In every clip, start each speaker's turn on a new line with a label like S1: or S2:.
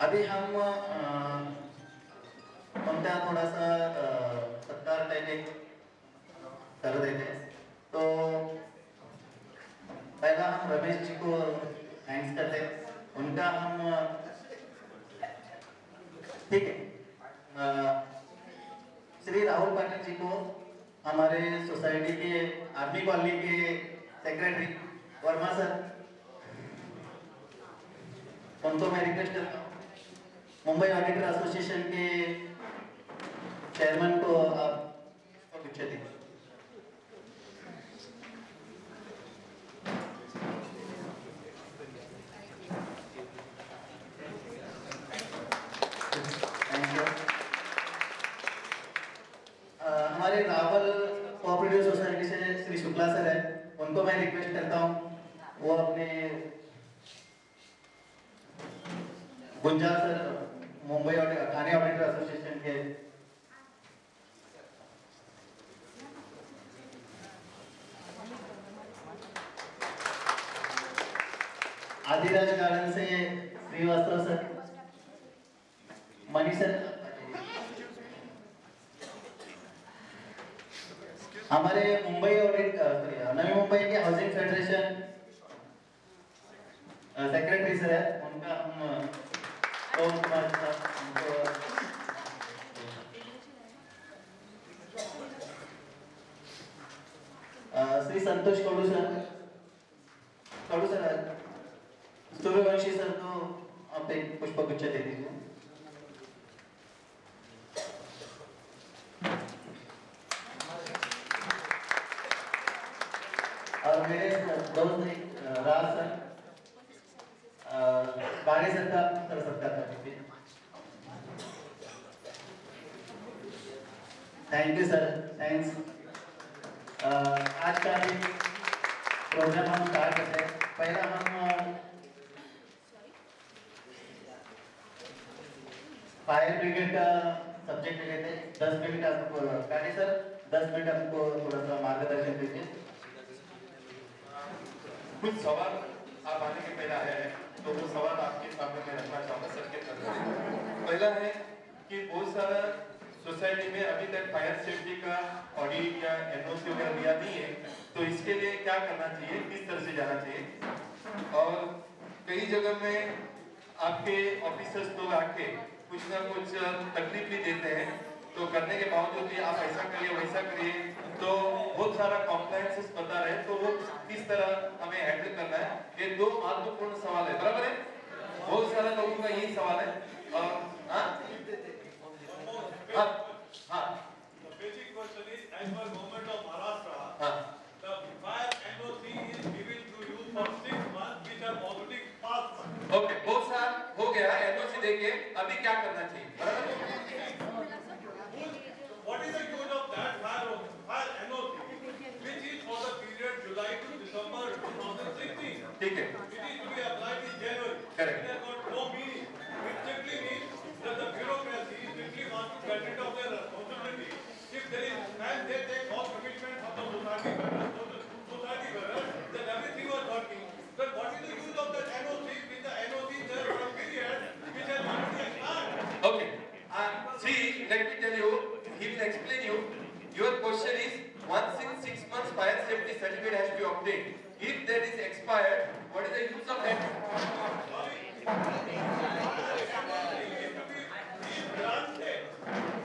S1: अभी हम उनका थोड़ा सा सत्कार लेने कर रहे थे। तो पहला हम रमेश जी को थैंक्स करते हैं। उनका हम ठीक है, श्री राहुल पाटिल जी को, हमारे सोसाइटी के आर्मी कॉलोनी के सेक्रेटरी वर्मा सर, उनको मैं रिक्वेस्ट करता हूँ। मुंबई ऑडिटर एसोसिएशन के चेयरमैन को आप पूछे थे। Thank you. हमारे रावल कोऑपरेटिव सोसाइटी से श्री शुक्ला सर है, उनको मैं रिक्वेस्ट करता हूँ वो अपने गुंजा सर, मुंबई थाने ऑडिटर एसोसिएशन के आदिराज गार्डन से श्रीवास्तव सर, मनी सर, हमारे मुंबई ऑडिट नवी मुंबई के हाउसिंग फेडरेशन सेक्रेटरी सर है, उनका हम ओम कुमार साहब, उनको श्री संतोष कड़ू सर है, सूर्यवंशी सर को आप एक पुष्प गुच्छा दे दीजिए। और मेरे दोस्त राज सर, बाणी सर का सर सत्कार कर दीजिए। Thank you sir, thanks. आज का भी प्रोग्राम हम स्टार्ट करते हैं। पहला हम फायर ब्रिगेड का सब्जेक्ट लेते हैं। 10 मिनट आपको काटी सर, 10 मिनट आपको थोड़ा सा मार्गदर्शन दीजिए।
S2: कुछ सवाल आप आने के पहले आए हैं, तो वो सवाल आपके सामने मैं रखना चाहूँगा सर के तरफ। पहला है कि बहुत सारा सोसाइटी में अभी तक फायर सेफ्टी का ऑडिट या एनओसी वगैरह लिया नहीं है, तो इसके लिए क्या करना चाहिए, किस तरह से जाना चाहिए। और कई जगह में आपके ऑफिसर्स लोग आके कुछ ना कुछ तकलीफ भी देते हैं, तो करने के बावजूद भी आप ऐसा करिए वैसा करिए, तो बहुत सारा कॉम्प्लायंसेस बता रहे हैं, तो वो किस तरह हमें हैंडल करना है, ये दो महत्वपूर्ण सवाल है, बराबर है। बहुत सारे लोगों का यही सवाल है। और हाँ हाँ
S3: The basic question is, as per government of Maharashtra,
S2: हाँ
S3: the fire NOC is given to you for 6 months, which are already passed months.
S2: Okay, बहुत साल हो गया एनओसी देके, अभी क्या करना चाहिए, बराबर।
S3: What is the use of that fire NOC, which is for the period July to December 2016?
S2: ठीक है,
S3: It is to be applied in January.
S2: Correct.
S3: It has got no meaning. It simply means that the bureaucracy simply wants to get rid of their responsibility. If there is, and they take all commitment from the society bearers, then everything was working. Then what is the use of that NOC, with the NOC there for a period which has already expired?
S2: okay. See, let me tell you, he will explain you. Your question is, once in 6 months fire safety certificate has to be obtained. If that is expired, what is the use of that?
S3: Granted,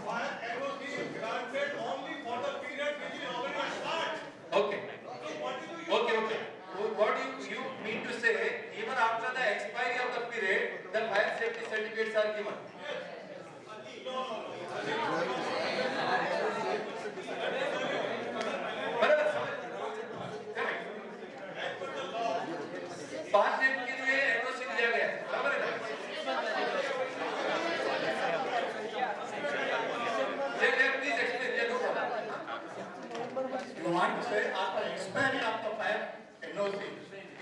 S3: fire NOC is granted only for the period which is already expired.
S2: Okay.
S3: So what is the use?
S2: Okay. What you mean to say, even after the expiry of the period, the fire safety certificates are given? बराबर समझ? Correct. पांच दिन के लिए NOC दिया गया, बराबर है ना? Please explain. Yeah, no problem.
S4: You want to say after expiry of the fire NOC,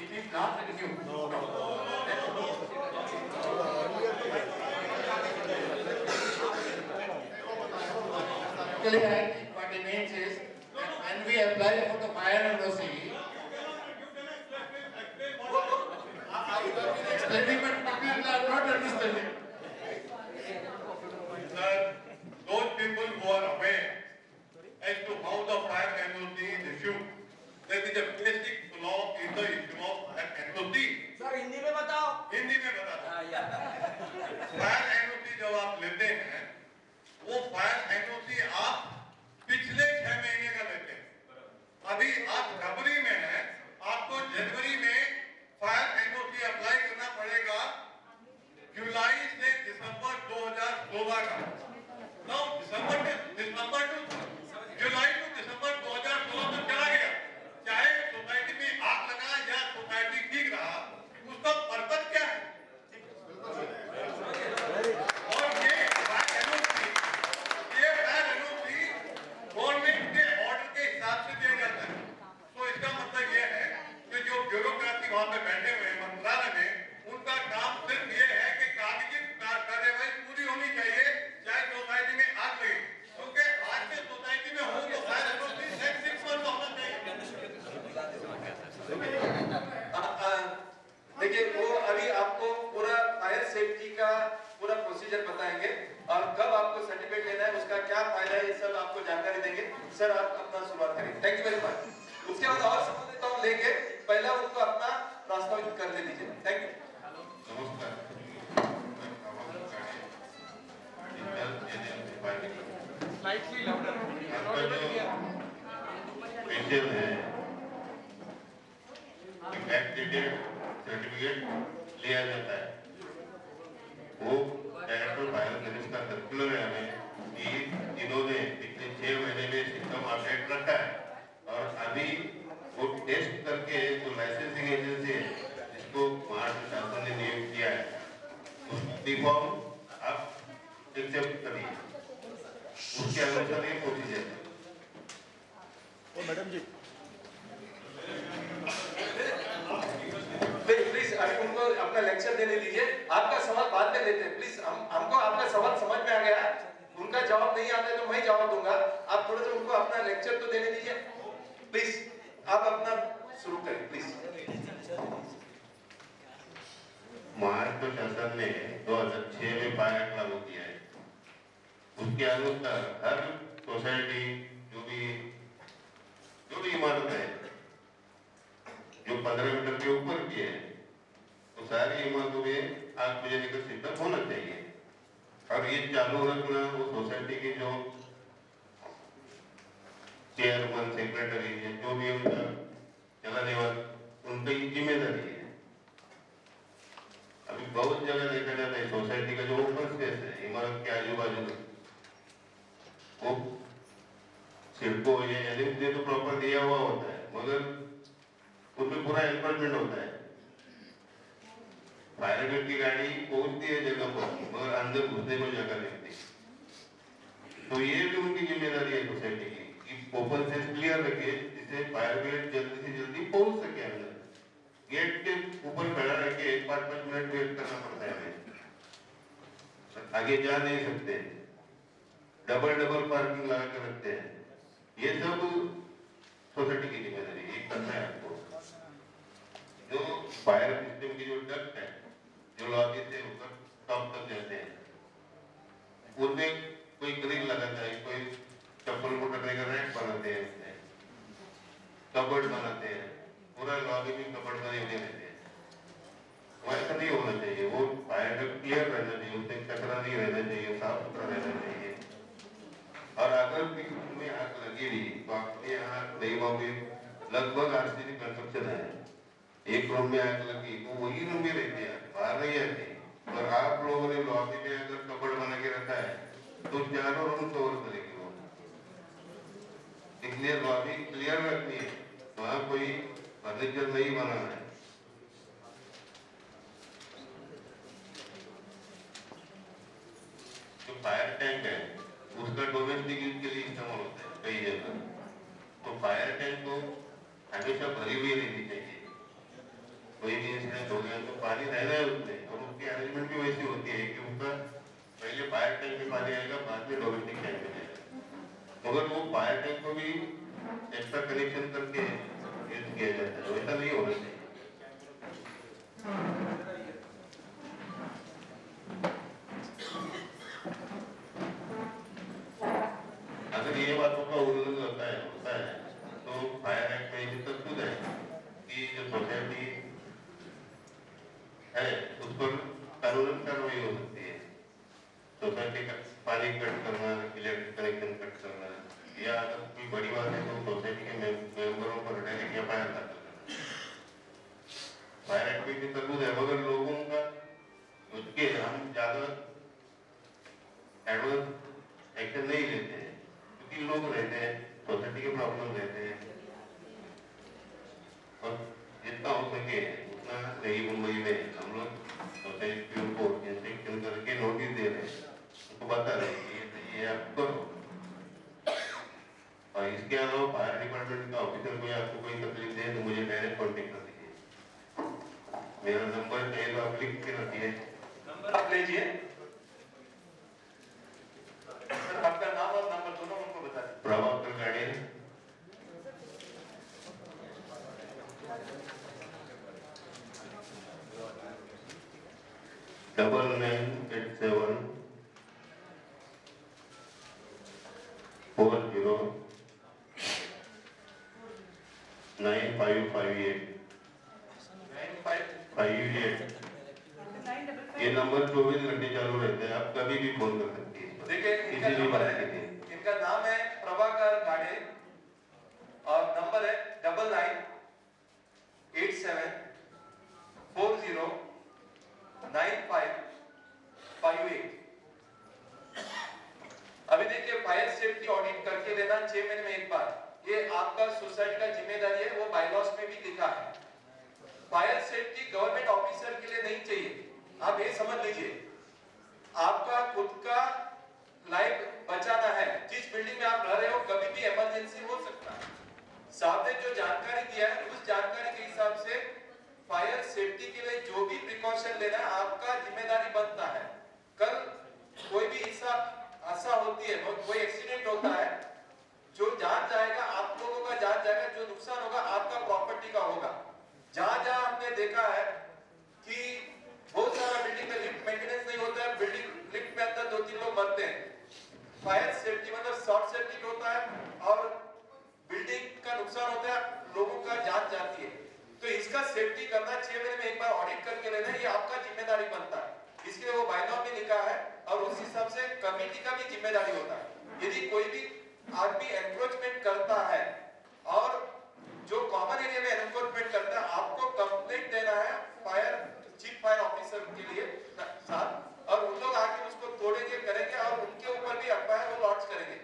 S4: it is not renewed. Actually, I think what it means is that when we apply for the fire NOC, I have been explaining, but people are not understanding.
S5: Hindi में बताओ।
S2: हिंदी में बता दो। Fire NOC जब आप लेते हैं, वो फायर एनओसी आप पिछले 6 महीने का लेते हैं। अभी आप फरवरी में हैं, आपको जनवरी में फायर एनओसी अप्लाई करना पड़ेगा जुलाई से दिसंबर 2016 का। नौ दिसंबर टू जुलाई टू दिसंबर 2016 तक चला गया। चाहे सोसाइटी में आग लगा या सोसाइटी ठीक रहा, उसका पर्पज क्या है? और ये फायर एनओसी गवर्नमेंट के ऑर्डर के हिसाब से दिया जाता है। तो इसका मतलब ये है कि जो ब्यूरोक्रेसी वहां पे बैठे हुए हैं मंत्रालय में, उनका काम सिर्फ ये है कि कागजी कार्यवाही पूरी होनी चाहिए, चाहे सोसाइटी में आग लगे। क्योंकि आज के सोसाइटी में हो तो फायर एनओसी नेक्स्ट 6 मंथ होना चाहिए।
S6: देखिए, वो अभी आपको पूरा फायर सेफ्टी का पूरा प्रोसीजर बताएंगे और कब आपको सर्टिफिकेट लेना है, उसका क्या फायदा है, ये सब आपको जानकारी देंगे। सर, आप अपना शुरुआत करें। Thank you very much. उसके बाद और सब तो लेके पहला उनको अपना प्रस्तावित कर ले दीजिए। Thank you.
S3: Slightly louder.
S2: Pension है, एक्टिवेटेड सर्टिफिकेट लिया जाता है। वो डायरेक्टर फायर सर्विस का सर्कुलर है हमें कि इन्होंने पिछले 6 महीने में सिस्टम अपडेट रखा है और अभी वो टेस्ट करके जो लाइसेंसिंग एजेंसी है जिसको महाराष्ट्र शासन ने नियुक्त किया है, उसकी फॉर्म आप एक्सेप्ट करिए, उसके अनुसार ये प्रोसीजर है।
S6: मैडम जी प्लीज अभी उनको अपना लेक्चर देने दीजिए। आपका सवाल बाद में लेते हैं प्लीज। हमको आपका सवाल समझ में आ गया, उनका जवाब नहीं आता है तो मैं जवाब दूंगा। आप थोड़ा सा उनको अपना लेक्चर तो देने दीजिए प्लीज। आप अपना शुरू करें प्लीज।
S2: महाराष्ट्र शासन ने 2006 में फायर एक्ट लागू किया है। उसके अनुसार हर सोसाइटी जो भी इमारत है जो 15 मीटर के ऊपर की है, तो सारी इमारतों में आग बुझाने का सिस्टम होना चाहिए। और ये चालू रखना वो सोसाइटी के जो चेयरमैन, सेक्रेटरी है, जो भी उनका चलाने वाला, उनकी जिम्मेदारी है। अभी बहुत जगह देखा जाता है सोसाइटी का जो ओपन स्पेस है इमारत के आजू बाजू में, वो सिर्को ये तो प्रॉपर दिया हुआ होता है, मगर उसमें पूरा एनफोर्समेंट होता है। फायर ब्रिगेड की गाड़ी पहुंचती है जगह पर, मगर अंदर घुसने को जगह नहीं होती। तो ये भी उनकी जिम्मेदारी है सोसाइटी की कि ओपन स्पेस क्लियर रखे, जिससे फायर ब्रिगेड जल्दी से जल्दी पहुंच सके अंदर। गेट के ऊपर खड़ा रह के 5-5 मिनट वेट करना पड़ता है हमें, आगे जा नहीं सकते, डबल पार्किंग लगा कर रखते हैं। ये सब सोसाइटी की जिम्मेदारी है, करना है आपको। जो फायर सिस्टम की जो डक्ट है, जो लॉबी से ऊपर टॉप तक जाते हैं, उनमें कोई ग्रिल लगाता है, कोई चप्पल को टकने का रैक बनाते हैं, उसमें कबर्ड बनाते हैं, पूरा लॉबी में कबर्ड बने हुए रहते हैं। वो ऐसा नहीं होना चाहिए। वो फायर डक्ट क्लियर रहना चाहिए, उससे कचरा नहीं रहना चाहिए, साफ सुथरा रहना चाहिए। और अगर भी में आग लगी हुई तो आपके यहाँ नईवा में लगभग आरसीसी कंस्ट्रक्शन है, एक रूम में आग लगी तो वही रूम में रहते हैं, बाहर नहीं आते। और आप लोगों ने लॉबी में अगर कपड़ बना के रखा है तो चारों रूम कवर करेगी वो। इसलिए लॉबी क्लियर रखनी है, वहाँ कोई फर्नीचर नहीं बनाना है। जो फायर टैंक है उसका डोमेस्टिक यूज के लिए इस्तेमाल होता है कई जगह, तो फायर टैंक को हमेशा भरी हुई रहनी चाहिए। कोई भी इंसिडेंट हो गया तो पानी रहना है उसमें, और उसकी अरेंजमेंट भी वैसी होती है कि उसका पहले फायर टैंक में पानी आएगा, बाद में डोमेस्टिक टैंक में आएगा। मगर वो फायर टैंक को भी एक्स्ट्रा कनेक्शन करके यूज किया जाता है, वैसा नहीं होना चाहिए। अगर ये बातों का उल्लंघन होता है तो फायर एक्ट में ये तरतूद है कि जो सोसाइटी
S5: कार्रवाई हो सकती है। सोसाइटी का पानी कट करना, इलेक्ट्रिक कनेक्शन कट करना, या अगर कोई बड़ी बात है तो सोसाइटी के मेंबरों पर डायरेक्ट एफआईआर दाखिल करना। फायर एक्टिविटी तरबूज है, मगर लोगों का उसके हम ज्यादा एडवांस एक्शन नहीं लेते हैं, क्योंकि लोग रहते हैं, सोसाइटी के प्रॉब्लम रहते हैं, और जितना हो सके उतना नई मुंबई में हम लोग सोसाइटी को इंस्ट्रक्शन करके नोटिस दे रहे हैं, उनको बता रहे हैं ये आप करो। और इसके अलावा फायर डिपार्टमेंट का ऑफिसर कोई आपको कोई तकलीफ दे तो मुझे डायरेक्ट कॉन्टेक्ट कर दीजिए। मेरा नंबर है तो आप लिख के रखिए,
S6: नंबर आप लीजिए। सर आपका नाम और नंबर दोनों उनको बता दीजिए।
S5: प्रभाकर गाड़िया, $9987 40 9558 58। ये नंबर 24 घंटे चालू रहते हैं, आप कभी भी फोन कर सकते हैं।
S6: देखिए इनका
S5: किसी भी
S6: नंबर
S5: बात
S6: है,
S5: के लिए।
S6: इनका नाम है प्रभाकर गाड़े और नंबर है 9987409558। अभी देखिए फायर सेफ्टी ऑडिट करके लेना 6 महीने में एक बार, ये आपका सोसाइटी का जिम्मेदारी है, वो बायलॉज में भी लिखा है। फायर सेफ्टी गवर्नमेंट ऑफिसर के लिए नहीं चाहिए, आप ये समझ लीजिए। आपका खुद का लाइफ बचाना है, जिस बिल्डिंग में आप रह रहे हो कभी भी इमरजेंसी हो सकता है। साहब ने जो जानकारी दिया है उस जानकारी के हिसाब से फायर सेफ्टी के लिए जो भी प्रिकॉशन लेना है आपका जिम्मेदारी बनता है। कल कोई भी ऐसा होती है, कोई एक्सीडेंट होता है, जो जान जाएगा आप लोगों का जान जाएगा, जो नुकसान होगा आपका प्रॉपर्टी का होगा। जहां जहां हमने देखा है कि बहुत सारा बिल्डिंग में लिफ्ट मेंटेनेंस नहीं होता है, बिल्डिंग लिफ्ट में अंदर 2-3 लोग मरते हैं, फायर सेफ्टी मतलब शॉर्ट सर्किट होता है और बिल्डिंग का नुकसान होता है, लोगों का जान जाती है। तो इसका सेफ्टी करना 6 महीने में एक बार ऑडिट करके लेना, ये आपका जिम्मेदारी बनता है। इसके लिए वो बायलॉ में लिखा है और उस हिसाब से कमेटी का भी जिम्मेदारी होता है। यदि कोई भी आदमी एनक्रोचमेंट करता है और जो कॉमन एरिया में एनक्रोचमेंट करता है, आपको कंप्लेंट देना है फायर चीफ फायर ऑफिसर के लिए साथ, और उन लोग आके उसको तोड़ेंगे करेंगे और उनके ऊपर भी एफआईआर वो लॉन्च करेंगे।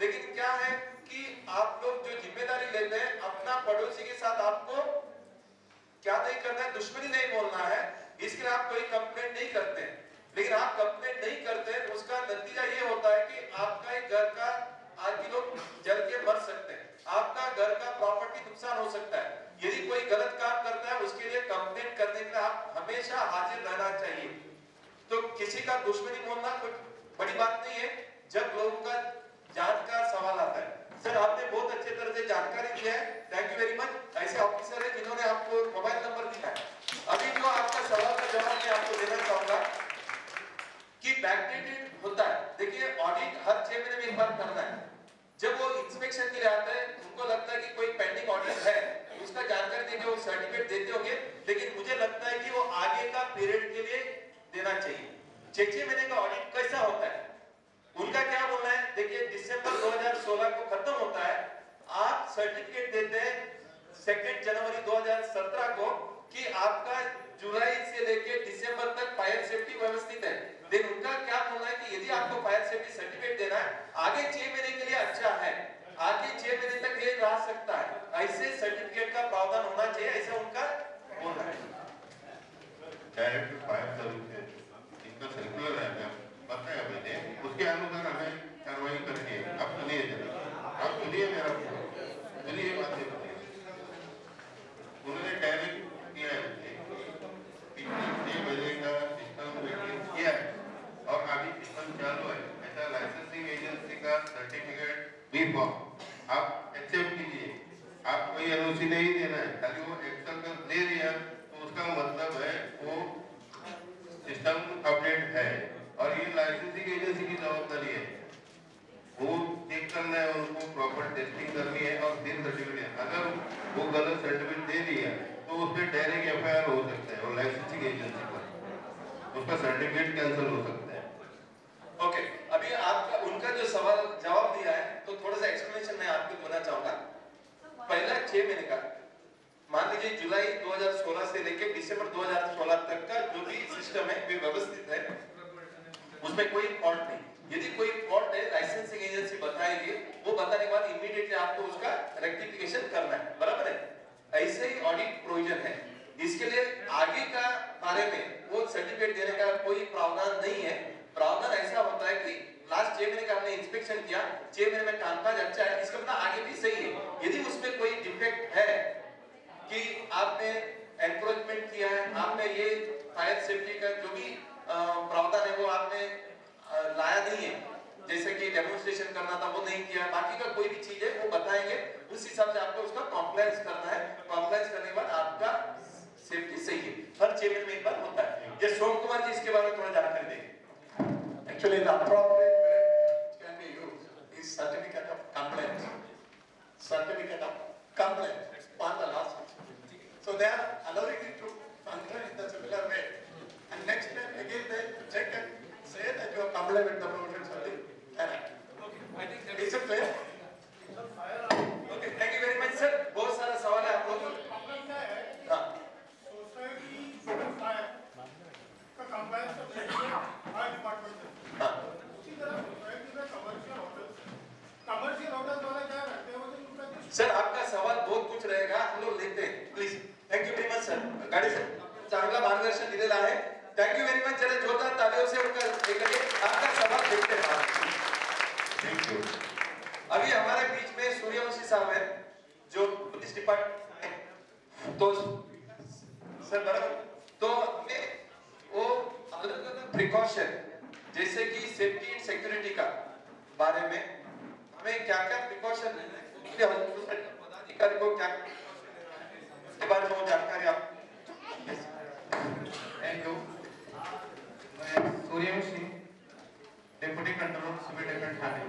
S6: लेकिन क्या है कि आप लोग जो जिम्मेदारी लेते हैं अपना पड़ोसी के साथ आपको क्या नहीं करना है, दुश्मनी नहीं बोलना है, इसके लिए आप कोई कंप्लेंट नहीं करते हैं। लेकिन आप कंप्लेंट नहीं करते, उसका नतीजा ये होता है कि आपका एक घर का आदमी लोग जल के मर सकते हैं, आपका घर का प्रॉपर्टी नुकसान हो सकता है। यदि कोई गलत काम करता है उसके लिए कंप्लेंट करने के लिए आप हमेशा हाजिर रहना चाहिए। तो किसी का दुश्मनी बोलना कोई बड़ी बात नहीं है जब लोगों का जान का सवाल आता है। सर आपने बहुत अच्छे तरह से जानकारी दी है, थैंक यू वेरी मच। ऐसे ऑफिसर है जिन्होंने आपको मोबाइल नंबर दिया है। अभी जो आपका सवाल का जवाब मैं आपको देना चाहूंगा कि बैकडेटेड होता है। देखिए ऑडिट हर 6 महीने में एक बार करना है। जब वो इंस्पेक्शन के लिए आते हैं उनको लगता है कि कोई पेंडिंग ऑडिट है, उसका जानकारी देके वो सर्टिफिकेट देते होंगे, लेकिन मुझे लगता है कि वो आगे का पीरियड के लिए देना चाहिए। 6 महीने का ऑडिट कैसा होता है, उनका क्या बोलना है, देखिए दिसंबर 2016 को खत्म होता है, आप सर्टिफिकेट देते हैं 2 जनवरी 2017 को कि आपका जुलाई से लेकर दिसंबर तक फायर सेफ्टी व्यवस्थित है। लेकिन उनका क्या बोलना है कि यदि आपको फायर सेफ्टी सर्टिफिकेट देना है आगे 6 महीने के लिए अच्छा है, आगे 6 महीने तक ये रह सकता है, ऐसे सर्टिफिकेट का प्रावधान होना चाहिए, ऐसा उनका बोलना है।
S5: डायरेक्ट फायर सर्विसेज इनका सर्कुलर है, पता है मुझे, उसके अनुसार हमें कार्रवाई करनी है। आप सुनिए जरा, आप सुनिए मेरा, सुनिए बातें बताइए। उन्होंने डायरेक्ट किया है, पिछले 6 महीने का सिस्टम किया है और अभी सिस्टम चालू है। ऐसा लाइसेंसिंग एजेंसी का सर्टिफिकेट भी फॉर्म आप एक्सेप्ट कीजिए, आप कोई एनओसी नहीं देना है, खाली वो एक्सेल कर दे दिया तो उसका मतलब है वो सिस्टम अपडेट है। और ये लाइसेंसिंग एजेंसी की जवाबदारी है, वो चेक करना है, उनको प्रॉपर टेस्टिंग करनी है और फिर सर्टिफिकेट। अगर वो गलत सर्टिफिकेट दे दिया तो उस पर डायरेक्ट एफआईआर हो सकता है और लाइसेंसिंग एजेंसी पर, उसका सर्टिफिकेट कैंसिल हो सकता है।
S6: ओके, अभी आप उनका जो सवाल जवाब दिया है तो थोड़ा सा एक्सप्लेनेशन मैं आपको देना चाहूंगा। पहला 6 महीने का, मान लीजिए जुलाई 2016 से लेकर दिसंबर 2016 तक का जो भी सिस्टम है वे व्यवस्थित है, उसमें कोई फॉल्ट नहीं। यदि कोई फॉल्ट है लाइसेंसिंग एजेंसी बताएगी, वो बताने के बाद इमीडिएटली आपको उसका रेक्टिफिकेशन करना है, बराबर है। ऐसे ही ऑडिट प्रोविजन है। इसके लिए आगे का बारे में वो सर्टिफिकेट देने का कोई प्रावधान नहीं है। प्रावधान ऐसा होता है कि लास्ट 6 महीने का हमने इंस्पेक्शन किया, 6 महीने में कामकाज अच्छा है, इसका मतलब आगे भी सही है। यदि उसमें कोई डिफेक्ट है कि आपने एनक्रोचमेंट किया है, आपने ये फायर सेफ्टी का जो भी प्रावधान है वो आपने लाया नहीं है, जैसे कि डेमोन्स्ट्रेशन करना था वो नहीं किया, बाकी का कोई भी चीज है वो बताएंगे, उस हिसाब से आपको उसका कॉम्प्लायंस करना है। कॉम्प्लायंस करने के बाद आपका सेफ्टी सही है, हर 6 महीने में एक बार होता है। ये सोम कुमार जी इसके बारे में थोड़ा जानकारी देंगे।
S4: Actually, the appropriate word which can be used is certificate of complaint. Certificate of complaint. It's part of the last section. So they are allowing it to function in the similar way. And next time again they check and say that you have complied with the provisions of the Fire Act.
S3: I think that
S4: Is it clear?
S6: Okay, thank you very much sir. बहुत सारा सवाल है आप लोगों को। हाँ, हाँ, sir आपका सवाल बहुत कुछ रहेगा, हम लोग लेते हैं please. Thank you very much sir. गाड़ी से चांगला मार्गदर्शन दिलेला आहे। Thank you very much. जरा जोरदार तालियों से उनका आपका सवाल देखते हैं।
S5: Thank you.
S6: अभी हमारे बीच में सूर्यवंशी साहब है जो पुलिस डिपार्टमेंट, तो सर बराबर, तो हमें वो अलग अलग प्रिकॉशन जैसे कि सेफ्टी एंड सिक्योरिटी का बारे में हमें क्या क्या प्रिकॉशन लेना है, पदाधिकारी को क्या इसके बारे में वो जानकारी आप।
S1: Thank you. मैं Suryavanshi, deputy controller civil defence Thane.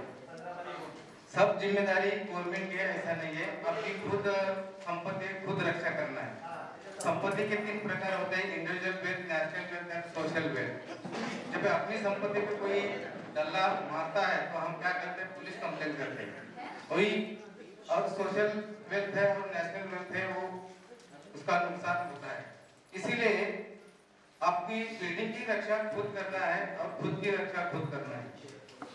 S1: सब जिम्मेदारी गवर्नमेंट की है ऐसा नहीं है, अपनी खुद संपत्ति खुद रक्षा करना है। संपत्ति के 3 प्रकार होते हैं, individual wealth, national wealth and social wealth. जब अपनी संपत्ति पे कोई डल्ला मारता है तो हम क्या करते हैं, पुलिस कंप्लेंट करते हैं। वही और सोशल वेल्थ है और नेशनल वेल्थ है, वो उसका नुकसान होता है। इसीलिए अपनी बिल्डिंग की रक्षा खुद करना है और खुद की रक्षा खुद करना है।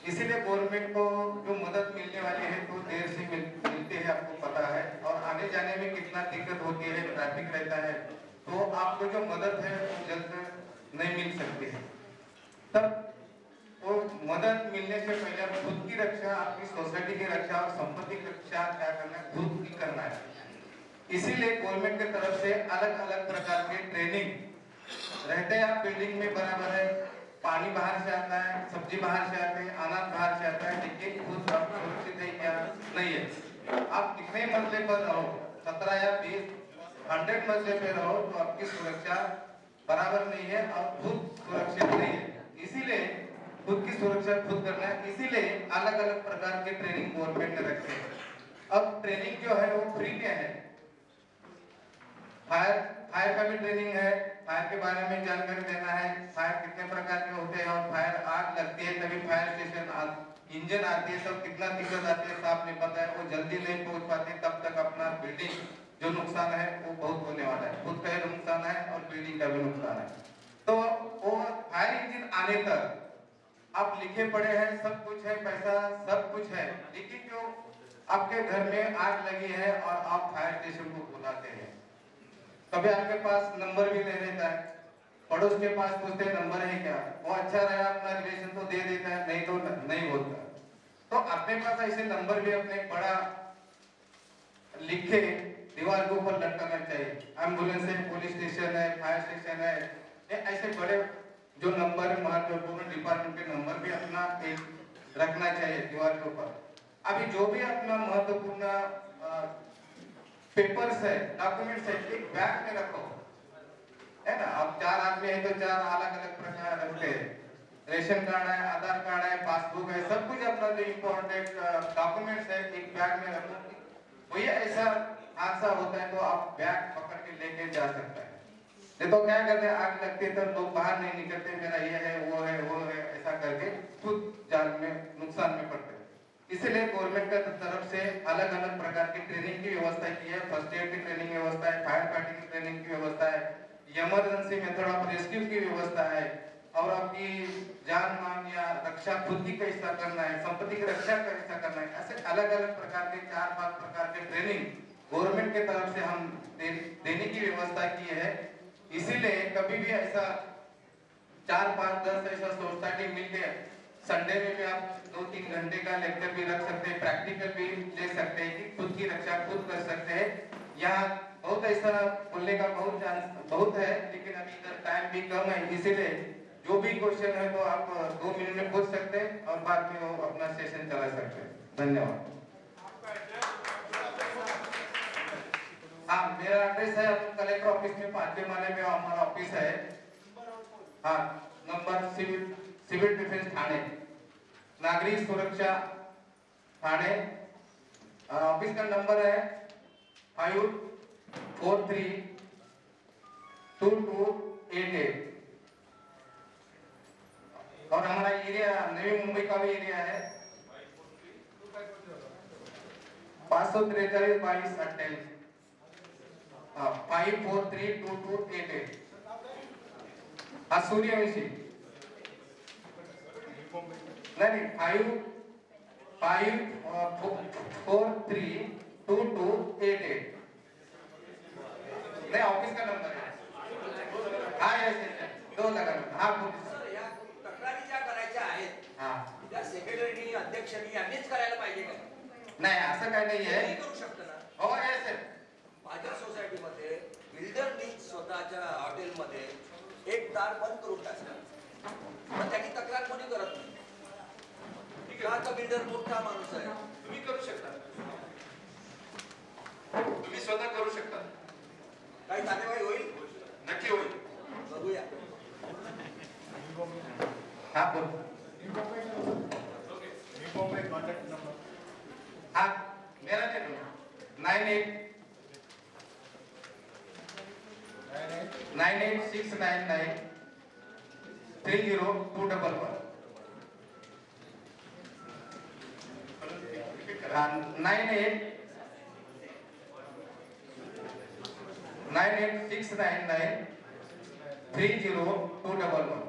S1: इसीलिए गवर्नमेंट को जो मदद मिलने वाली है तो देर से मिलती है, आपको पता है, और आने जाने में कितना दिक्कत होती है, ट्रैफिक रहता है, तो आपको जो मदद है वो जल्द नहीं मिल सकती है। तब वो मदद मिलने से पहले आप खुद की रक्षा, आपकी सोसाइटी की रक्षा और संपत्ति की रक्षा क्या करना है, खुद ही करना है। इसीलिए गवर्नमेंट की तरफ से अलग अलग प्रकार के ट्रेनिंग रहते हैं। आप बिल्डिंग में बराबर है, पानी बाहर से आता है, सब्जी बाहर से आते हैं, अनाज बाहर से आता है, लेकिन खुद आप सुरक्षित है क्या नहीं है। आप कितने मंजिले पर रहो, 17 या 20, 100 मंजिले पे रहो तो आपकी सुरक्षा बराबर नहीं है और खुद सुरक्षित नहीं है। इसीलिए खुद की सुरक्षा खुद करना है। इसीलिए अलग अलग प्रकार के ट्रेनिंग गवर्नमेंट ने रखे हैं। अब ट्रेनिंग जो है वो फ्री में है। फायर का भी ट्रेनिंग है, फायर के बारे में जानकारी देना है, फायर कितने प्रकार के होते हैं और फायर आग लगती है तभी फायर स्टेशन इंजन आती है, सब कितना दिक्कत आती है साहब ने पता है, वो जल्दी नहीं पहुंच पाते, तब तक अपना बिल्डिंग जो नुकसान है वो बहुत होने वाला है, खुद का नुकसान है और बिल्डिंग का भी नुकसान है। तो वो फायर इंजन आने तक आप लिखे पड़े हैं, सब कुछ है, पैसा सब कुछ है, लेकिन जो आपके घर में आग लगी है और आप फायर स्टेशन को बुलाते हैं, कभी आपके पास नंबर भी नहीं रहता है, पड़ोस के पास पूछते हैं नंबर है क्या, वो अच्छा रहा अपना रिलेशन तो दे देता है, नहीं तो नहीं बोलता। तो अपने पास ऐसे नंबर भी अपने बड़ा लिख के दीवार के ऊपर लटकाना चाहिए। एम्बुलेंस है, पुलिस स्टेशन है, फायर स्टेशन है, ऐसे बड़े जो नंबर महत्वपूर्ण डिपार्टमेंट के नंबर भी अपना एक रखना चाहिए दीवार के ऊपर। अभी जो भी अपना महत्वपूर्ण पेपर्स है, डॉक्यूमेंट्स है, एक बैग में रखो, है ना। अब 4 आदमी है तो 4 अलग अलग प्रकार रखते हैं, रेशन कार्ड है, आधार कार्ड है, पासबुक है, सब कुछ अपना जो इम्पोर्टेंट डॉक्यूमेंट्स है एक बैग में रखो। वही ऐसा हादसा होता है तो आप बैग पकड़ के लेके जा सकते हैं। नहीं तो क्या करते हैं, आग लगती है तो लोग बाहर नहीं निकलते, मेरा ये है वो है ऐसा करके खुद जान में नुकसान में पड़ते हैं। इसलिए गवर्नमेंट का तरफ से अलग अलग प्रकार की ट्रेनिंग की व्यवस्था की है। फर्स्ट एड की ट्रेनिंग व्यवस्था है, फायर फाइटिंग की ट्रेनिंग की व्यवस्था है, इमरजेंसी मेथड ऑफ रेस्क्यू की व्यवस्था है, और आपकी जान मान या रक्षा खुद की कैसा करना है, संपत्ति की रक्षा कैसा करना है, ऐसे अलग अलग प्रकार के 4-5 प्रकार के ट्रेनिंग गवर्नमेंट के तरफ से हम देने की व्यवस्था की है। इसीलिए कभी भी ऐसा 4-5-10 ऐसा सोसाइटी मिलके संडे में भी आप 2-3 घंटे का लेक्चर भी रख सकते हैं, प्रैक्टिकल भी ले सकते हैं कि खुद की रक्षा खुद कर सकते हैं। यहाँ बहुत ऐसा बोलने का बहुत है, लेकिन अभी इधर टाइम भी कम है, इसीलिए जो भी क्वेश्चन है तो आप 2 मिनट में पूछ सकते हैं और बाद में वो अपना सेशन चला सकते हैं। धन्यवाद। हाँ, मेरा एड्रेस है कलेक्टर ऑफिस में 5वें माले में हमारा ऑफिस है। हाँ, नंबर सिविल डिफेंस थाने, नागरिक सुरक्षा थाने। ऑफिस का नंबर है 5432288 और हमारा एरिया नवी मुंबई का भी एरिया है 543-2228। 5432288। हाँ, सूर्यवंशी नहीं 5432288 नहीं, ऑफिस का नंबर है। हाँ दो लगा। हाँ
S7: तक्रारी ज्या करायच्या आहेत
S1: हाँ
S7: त्या सेक्रेटरीनी अध्यक्षांनी यांनीच करायला पाहिजे का?
S1: नाही, असं काही नाही आहे।
S7: करू शकतो ना।
S1: हो येस सर। माझ्या
S7: सोसायटीमध्ये बिल्डरनी स्वतःच्या हॉटेलमध्ये एक दार बंद करून टाकलं, पण त्याची तक्रार कोणी करत नाही। का तो बिल्डर मोठा माणूस आहे,
S6: तुम्ही करू शकता, तुम्ही स्वतः करू शकता।
S7: काही कार्यवाही होईल?
S6: नक्की होईल,
S7: बघूया।
S1: हाँ बोल। हाँ मेरा दे दो 9869930211। हाँ 9869930211।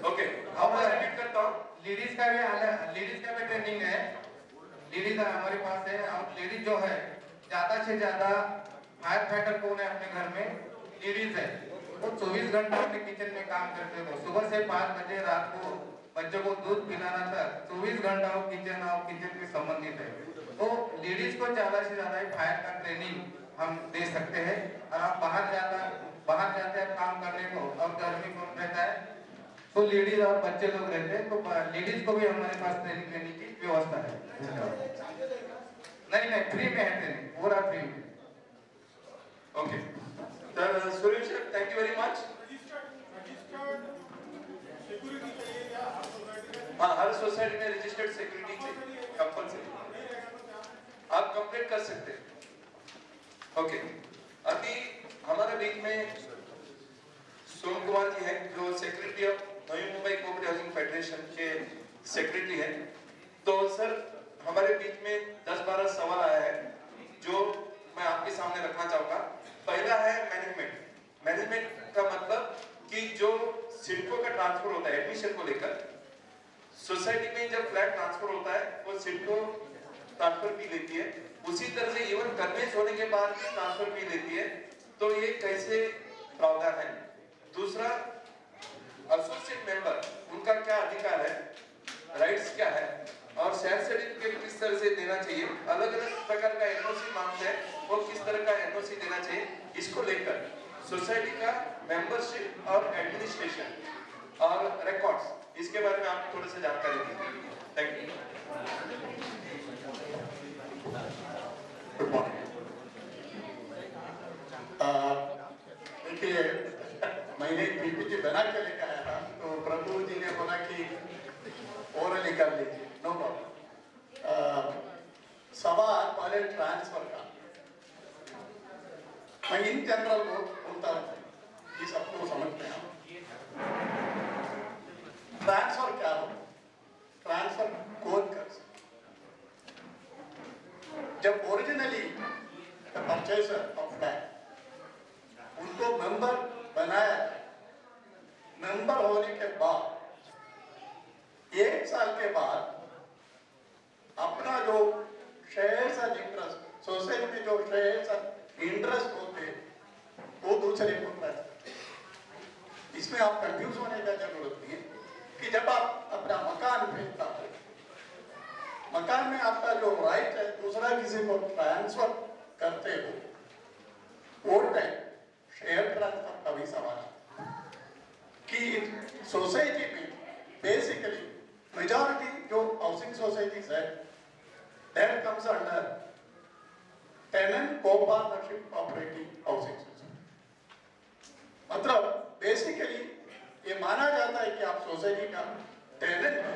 S6: ओके, अब मैं रिपीट करता हूँ।
S1: लेडीज का भी ट्रेनिंग है। लेडीज हमारे पास है, और लेडीज जो है ज्यादा से ज्यादा फायर फाइटर कौन है अपने घर में? लेडीज है। वो 24 घंटे अपने किचन में काम करते हो, सुबह से 5 बजे रात को बच्चों को दूध पिलाना तक 24 घंटा वो किचन और किचन के संबंधित है। तो लेडीज को ज्यादा से ज्यादा फायर का ट्रेनिंग हम दे सकते हैं। और आप बाहर जाते हैं काम करने को, और घर में कौन रहता है? तो लेडीज और बच्चे लोग रहते हैं, तो लेडीज को भी हमारे पास ट्रेनिंग देने की व्यवस्था है। नहीं फ्री में है ट्रेनिंग, पूरा फ्री में।
S6: ओके, तर Suresh thank you very much. हाँ, हर सोसाइटी में रजिस्टर्ड सिक्योरिटी चाहिए कंपलसरी, आप कंप्लेंट कर सकते हैं। ओके, अभी हमारे बीच में सोम कुमार जी हैं, जो secretary of Navi Mumbai cooperative housing federation के सेक्रेटरी हैं। तो सर, हमारे बीच में 10-12 सवाल आया है जो मैं आपके सामने रखना चाहूंगा। पहला है मैनेजमेंट का मतलब कि जो सिडको का ट्रांसफर होता है एडमिशन को लेकर, सोसाइटी में जब फ्लैट ट्रांसफर होता है वो सिडको ट्रांसफर फी लेती है, उसी तरह से इवन कन्वेंस होने के बाद भी ट्रांसफर फी लेती है। तो ये कैसे प्रावधान है? दूसरा, एसोसिएट मेंबर उनका क्या अधिकार है, राइट्स क्या है, और शेयर सर्टिफिकेट किस तरह से देना चाहिए, अलग अलग प्रकार का एनओसी मांगते हैं, वो किस तरह का एनओसी देना चाहिए, इसको लेकर सोसाइटी का मेंबरशिप और एडमिनिस्ट्रेशन और रिकॉर्ड्स, इसके बारे में आप थोड़ी सी जानकारी दीजिए। Thank you.
S4: Good morning. देखिए, मैंने पीपीटी बना के लेकर आया था, तो प्रभु जी ने बोला कि ओरली कर लीजिए, नो प्रॉब्लम। सवाल पहले ट्रांसफर का, मैं इन जनरल होता है ये सबको समझते हैं हम। ट्रांसफर क्या हो? ट्रांसफर कौन कर सकते? जब ओरिजिनली परचेसर ऑफ फ्लैट उनको मेंबर बनाया जाए, मेंबर होने के बाद 1 साल के बाद अपना जो शेयर्स एंड इंटरेस्ट सोसाइटी में जो शेयर्स एंड इंटरेस्ट होते वो दूसरे को ट्रांसफर। इसमें आप कंफ्यूज होने का जरूरत नहीं है कि जब आप अपना मकान बेचता हो, मकान में आपका जो राइट है दूसरा किसी को ट्रांसफर करते हो, वो टाइम शेयर ट्रांसफर का भी सवाल है कि सोसाइटी में बेसिकली मेजॉरिटी जो हाउसिंग सोसाइटीज है that comes under tenant co-partnership cooperative housing society। मतलब बेसिकली ये माना जाता है कि आप सोसाइटी का टेनेंट है,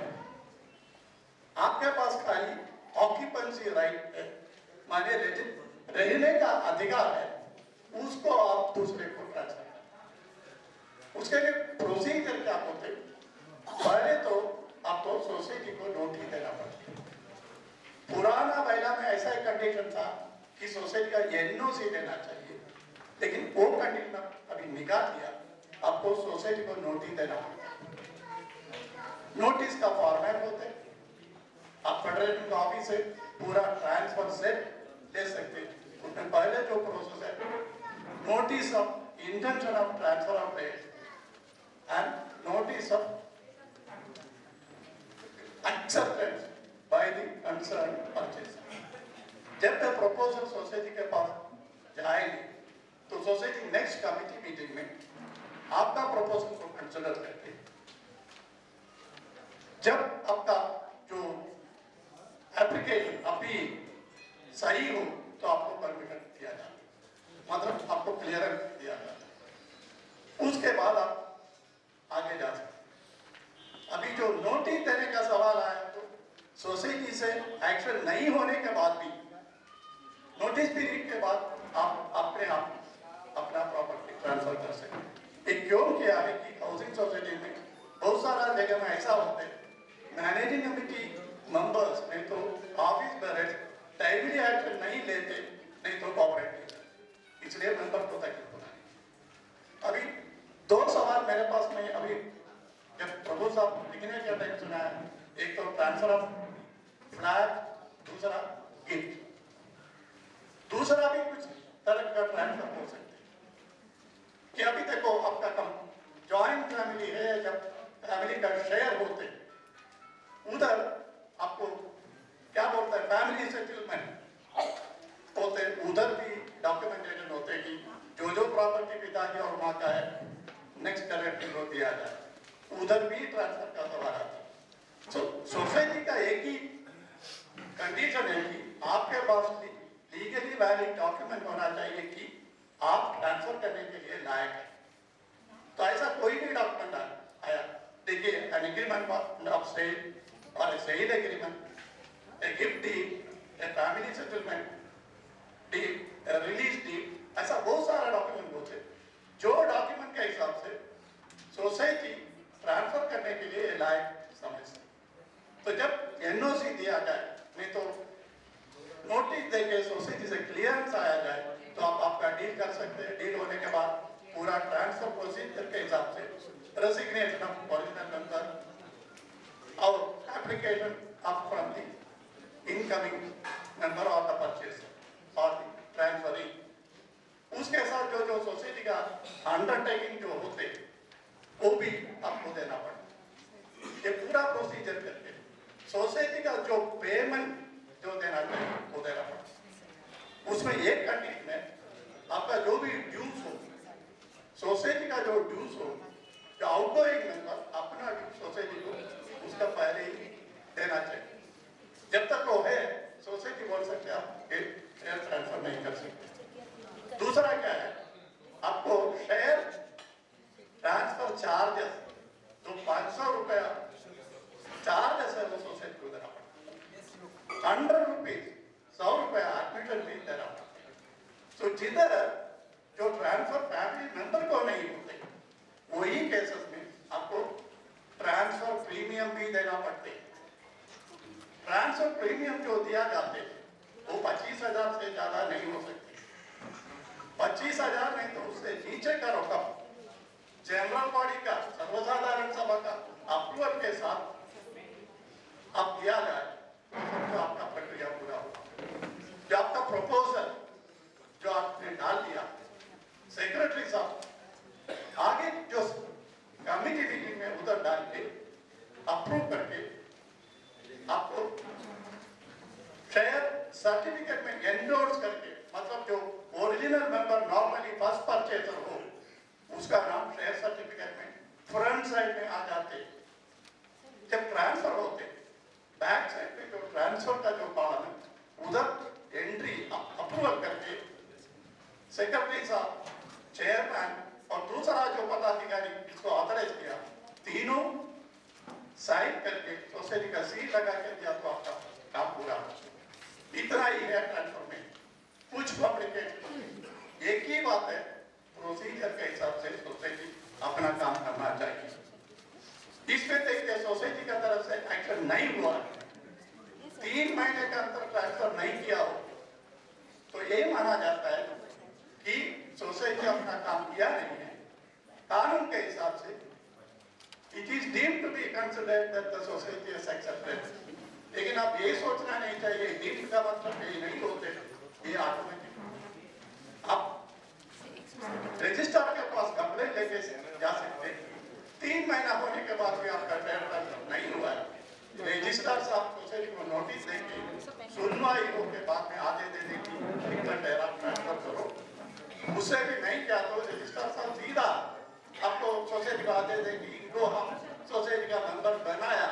S4: आपके पास खाली ऑक्यूपेंसी राइट है, माने रहने का अधिकार है, उसको आप दूसरे को ट्रांसफर करते। उसके लिए प्रोसीजर क्या होते? पहले तो आपको सोसाइटी को नोटिस देना पड़ता है। पुराना बैला में ऐसा एक कंडीशन था कि सोसाइटी का एनओसी देना चाहिए, लेकिन वो कंडीशन अभी निकाल दिया, आपको सोसाइटी को नोटिस देना पड़ता। नोटिस का फॉर्मेट होते आप फेडरेशन ऑफिस से पूरा ट्रांसफर से ले सकते हैं। उसमें पहले जो प्रोसेस है notice of intention of transfer of rate and notice of acceptance by the concerned purchaser। जब तक प्रपोजल सोसाइटी के पास जाएगी तो सोसाइटी नेक्स्ट कमिटी मीटिंग में आपका प्रपोजल को कंसिडर करके जब आपका जो एप्लीकेशन अपील सही हो तो आपको परमिशन दिया जाता है, मतलब आपको क्लियरेंस दिया जाता है। उसके बाद आप आगे जा सकते। अभी जो नोटिस देने का सवाल आया तो सोसाइटी से एक्शन नहीं होने के बाद भी नोटिस पीरियड के बाद आप अपने आप अपना प्रॉपर्टी ट्रांसफर कर सकते। ये क्यों किया है कि हाउसिंग सोसाइटी में बहुत सारा जगह में ऐसा होता है मैनेजिंग कमेटी मेंबर्स नहीं तो ऑफिस बेरर्स टाइमली एक्शन नहीं लेते, नहीं तो कॉपरेट, इसलिए मेंबर को तकलीफ होना है। अभी 2 सवाल मेरे पास में अभी जब प्रभु साहब लिखने का टाइम सुना है, एक तो ट्रांसफर ऑफ फ्लैट, दूसरा गिफ्ट, दूसरा भी कुछ तरह का ट्रांसफर हो सकते हैं कि अभी देखो आपका कम जॉइंट फैमिली है, जब फैमिली का शेयर होते उधर आपको क्या बोलता है फैमिली सेटलमेंट होते, उधर भी डॉक्यूमेंटेशन होते कि जो प्रॉपर्टी पिताजी और माँ का है नेक्स्ट डायरेक्टिव को दिया जाए, उधर भी ट्रांसफर का सवाल आता है। सोसाइटी का एक ही कंडीशन है कि आपके पास लीगली वैलिड डॉक्यूमेंट होना चाहिए कि आप ट्रांसफर करने के लिए लायक है। तो ऐसा कोई भी डॉक्यूमेंट आया, देखिए एन एग्रीमेंट ऑफ सेल और sale agreement, a gift deed, a family settlement deed, release deed, ऐसा बहुत सारा डॉक्यूमेंट होते जो डॉक्यूमेंट के हिसाब से सोसाइटी ट्रांसफर करने के लिए लायक समझते। तो जब एनओसी दिया जाए नहीं तो नोटिस देके सोसाइटी से क्लियरेंस आया जाए तो आप आपका डील कर सकते हैं। डील होने के बाद पूरा ट्रांसफर प्रोसीजर के हिसाब से रेजिग्नेशन ऑफ ओरिजिनल मेंबर और application of from the incoming member और द परचेसर और द ट्रांसफरिंग, उसके साथ जो सोसाइटी का अंडरटेकिंग जो होते वो भी आपको देना पड़ता। ये पूरा प्रोसीजर करके सोसाइटी का जो पेमेंट जो देना चाहिए वो देना पड़ता। उसमें एक कंडीशन है आपका जो भी ड्यूज हो, सोसाइटी का जो ड्यूज हो, जो आउटगोइंग मेंबर अपना सोसाइटी को उसका पहले ही देना चाहिए। जब तक वो है सोसाइटी बोल सकते आप शेयर ट्रांसफर नहीं कर सकते। दूसरा क्या है, आपको शेयर ट्रांसफर चार्जेस जो 500 रुपया चार्जेस है वो सोसाइटी को देना पड़ता है। 100 रुपीज 100 रुपया एडमिशन फीस देना पड़ता है। तो जिधर जो ट्रांसफर फैमिली मेंबर को नहीं होते, वही केसेस में आपको ट्रांसफर प्रीमियम भी देना पड़ते हैं। ट्रांसफर प्रीमियम जो दिया जाते हैं वो 25,000 से ज्यादा नहीं हो सकती। 25,000 नहीं तो उससे नीचे का रकम जनरल बॉडी का, सर्वसाधारण सभा का अप्रूवल के साथ अब दिया जाए तो आपका प्रक्रिया पूरा होगा। जो आपका प्रपोजल जो आपने डाल दिया सेक्रेटरी साहब आगे जो कमिटी मीटिंग में उधर डाल के अप्रूव करके आपको शेयर सर्टिफिकेट में एंडोर्स करके, मतलब जो original member normally first purchaser हो उसका नाम शेयर सर्टिफिकेट में फ्रंट साइड में आ जाते। जब ट्रांसफर होते बैक साइड पे जो ट्रांसफर का जो कॉलम है उधर एंट्री अप्रूवल करके सेक्रेटरी साहब, चेयरमैन और दूसरा जो पदाधिकारी इसको ऑथराइज किया, तीनों साइन करके सोसाइटी का सील लगा के दिया तो आपका काम पूरा। इतना ही है ट्रांसफर में, कुछ कॉम्प्लिकेट। एक ही बात है, प्रोसीजर के हिसाब से सोसाइटी अपना काम करना चाहिए। इसमें देखिए सोसाइटी का तरफ से एक्शन नहीं हुआ, 3 महीने के अंदर ट्रांसफर नहीं किया हो तो ये माना जाता है कि सोसाइटी अपना काम किया नहीं है। कानून के हिसाब से it is deemed to be considered that the society has accepted। लेकिन आप ये सोचना नहीं चाहिए डीम्ड का मतलब ये नहीं होते, ये ऑटोमेटिक आप रजिस्ट्रार के पास कंप्लेंट लेके जा सकते हैं। 3 महीना होने के बाद भी आपका ट्रांसफर नहीं हुआ है, रजिस्ट्रार साहब सोसाइटी को नोटिस देंगे, सुनवाई हो के बाद में आदेश दे देंगे ट्रांसफर करो। उससे भी नहीं किया तो रजिस्ट्रार साहब सीधा आपको सोसाइटी को आदेश देंगे, इनको हम सोसाइटी का मेंबर बनाया